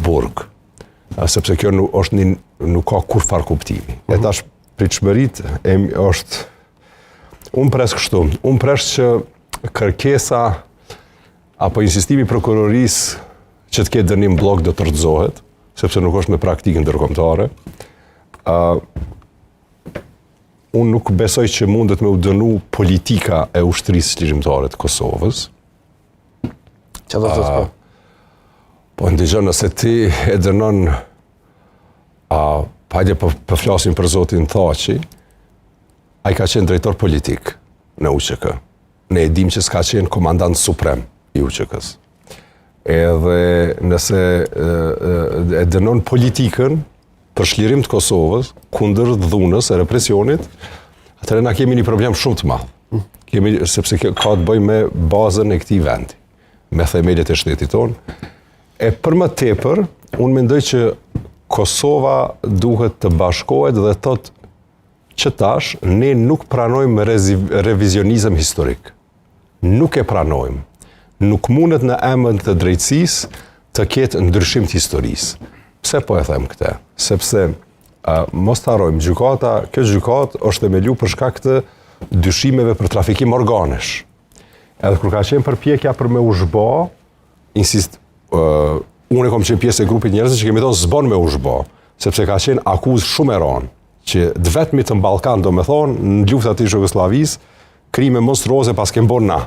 burg, sepse kjo nuk ka kur far kuptimi. E tash pritshmëritë është, unë pres kështu, unë pres që kërkesa apo insistimi i prokurorisë që të ketë dënim bllok do të rrëzohet, sepse nuk është me praktikën ndërkombëtare. Unë nuk besoj që mundet me u dënu politika e ushtrisë ligjimtare të Kosovës. Që do të thotë? Po ndëgjon, nëse ti e dënon, hajde po flasim për zotin Thaçi, ai ka qenë drejtor politik në UÇK. Ne e dim që s'ka qenë komandant suprem i UÇK-s. Edhe nëse e dënon politikën për shlirim të Kosovës kundër dhunës e represionit, atëherë na kemi një problem shumë të madh. Sepse ka të bëjë me bazën e këtij vendi, me themelët e shtetit tonë. E për më tepër, unë mendoj që Kosova duhet të bashkohet dhe thotë që tash ne nuk pranojmë revizionizëm historik. Nuk e pranojmë. Nuk mundet në emër të drejtësisë të ketë ndryshim të historisë. Pse po e them këtë? Sepse mos të harrojmë, kjo gjykatë është themelu për shkak të dyshimeve për trafikim organesh. Edhe kur ka qenë përpjekja për me u zhbo, unë e kom qenë pjesë e grupit njerëzve që kemi thonë s'bën me u zhbo, sepse ka qenë akuzë shumë e rënë, që vetëm në Ballkan, do me thonë, në luftat e Jugosllavisë, krime monstruoze pas kemi bën na.